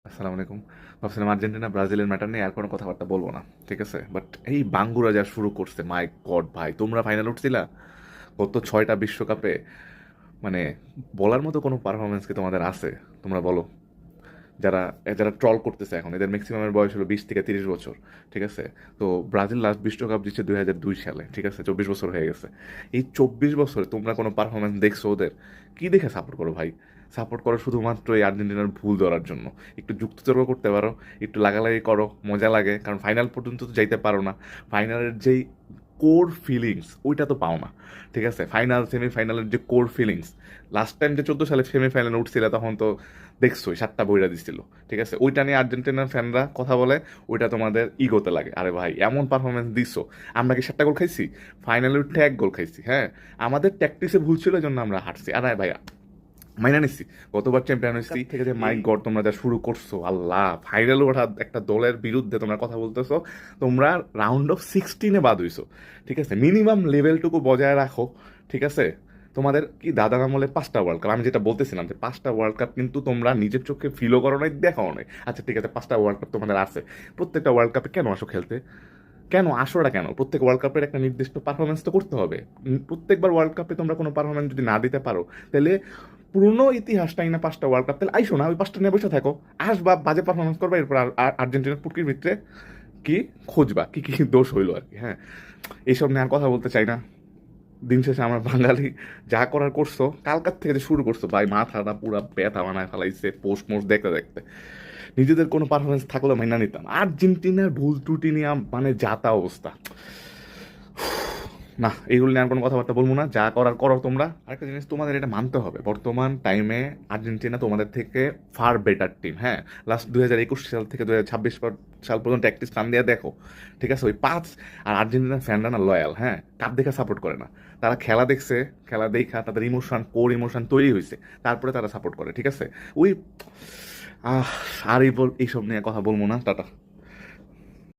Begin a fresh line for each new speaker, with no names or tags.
আসসালামু আলাইকুম। ভাবছিলাম আর্জেন্টিনা ব্রাজিলের ম্যাটার নিয়ে আর কোনো কথাবার্তা বলবো না, ঠিক আছে? বাট এই বাঙ্গুরা যা শুরু করছে, মাই গড ভাই, তোমরা ফাইনাল উঠছিলা গত 6টা বিশ্বকাপে। মানে বলার মতো কোনো পারফরমেন্স কি তোমাদের আছে? তোমরা বলো। যারা যারা ট্রল করতেছে এখন, এদের ম্যাক্সিমামের বয়স হলো 20 থেকে 30 বছর, ঠিক আছে? তো ব্রাজিল লাস্ট বিশ্বকাপ দিচ্ছে 2002 সালে, ঠিক আছে? 24 বছর হয়ে গেছে। এই 24 বছরে তোমরা কোনো পারফরমেন্স দেখছো ওদের? কি দেখে সাপোর্ট করো ভাই? সাপোর্ট করো শুধুমাত্র এই আর্জেন্টিনার ভুল ধরার জন্য। একটু যুক্তিতর্ক করতে পারো, একটু লাগালাগি করো, মজা লাগে, কারণ ফাইনাল পর্যন্ত তো যাইতে পারো না। ফাইনালের যেই কোর ফিলিংস ওইটা তো পাও না, ঠিক আছে? ফাইনাল সেমিফাইনালের যে কোর ফিলিংস, লাস্ট টাইম যে 14 সালে সেমিফাইনালে উঠছিল তখন তো দেখছোই 7টা বইরা দিছিল, ঠিক আছে? ওইটা নিয়ে আর্জেন্টিনার ফ্যানরা কথা বলে, ওইটা তোমাদের ইগোতে লাগে। আরে ভাই, এমন পারফরমেন্স দিছো, আমরা কি 7টা গোল খাইছি? ফাইনালে উঠে 1 গোল খাইছি, হ্যাঁ। আমাদের ট্যাকটিসে ভুল ছিল, এই জন্য আমরা হারছি। আরে ভাইয়া, মাইনা নিচ্ছি, গতবার চ্যাম্পিয়ন হয়েছি থেকে যে মাইক গড তোমরা যা শুরু করছো, আল্লাহ, ফাইনালে ওঠা একটা দলের বিরুদ্ধে তোমরা কথা বলতেছো। তোমরা রাউন্ড অফ 16 বাদ হইছো, ঠিক আছে? মিনিমাম লেভেলটুকু বজায় রাখো, ঠিক আছে? তোমাদের কি দাদার আমলে 5টা ওয়ার্ল্ড কাপ, আমি যেটা বলতেছিলাম যে 5টা ওয়ার্ল্ড কাপ কিন্তু তোমরা নিজের চোখে ফিলও করো নাই, দেখাও নাই। আচ্ছা ঠিক আছে, 5টা ওয়ার্ল্ড কাপ তোমাদের আছে, প্রত্যেকটা ওয়ার্ল্ড কাপে কেন আসো খেলতে? কেন আসোটা কেন? প্রত্যেক ওয়ার্ল্ড কাপের একটা নির্দিষ্ট পারফরমেন্স তো করতে হবে। প্রত্যেকবার ওয়ার্ল্ড কাপে তোমরা কোনো পারফরমেন্স যদি না দিতে পারো, তাহলে পুরনো ইতিহাসটাই না 5টা ওয়ার্ল্ড কাপ, তাহলে আইসো না, ওই 5টা নিয়ে বসে থাকো। আসবা, বাজে পারফরমেন্স করবা, এরপর আর্জেন্টিনার পুটকির ভিতরে কি খুঁজবা, কি কি দোষ হইলো আর কি, হ্যাঁ। এইসব নিয়ে আর কথা বলতে চাই না। দিন শেষে আমরা বাঙালি, যা করার করছো, কালকার থেকে যে শুরু করছো ভাই, মাথাটা পুরা ব্যথা বানায় ফেলাইছে পোস্ট মোস্ট দেখতে দেখতে। নিজেদের কোনো পারফরমেন্স থাকলেও মাইনা নিতাম, আর্জেন্টিনার ভুল ত্রুটি নিয়ে মানে যাতা অবস্থা। না, এইগুলো নিয়ে আর কোনো কথাবার্তা বলবো না, যা করার করো তোমরা। আরেকটা জিনিস তোমাদের এটা মানতে হবে, বর্তমান টাইমে আর্জেন্টিনা তোমাদের থেকে ফার বেটার টিম, হ্যাঁ। লাস্ট 2021 সাল থেকে 2026 সাল পর্যন্ত একটি স্থান দিয়ে দেখো, ঠিক আছে? ওই 5, আর আর্জেন্টিনার ফ্যানরা না লয়াল, হ্যাঁ, কাপ দেখে সাপোর্ট করে না। তারা খেলা দেখছে, খেলা দেখা তাদের ইমোশন, কোর ইমোশন তৈরি হয়েছে, তারপরে তারা সাপোর্ট করে, ঠিক আছে? ওই আর এইসব নিয়ে কথা বলবো না, টাটা।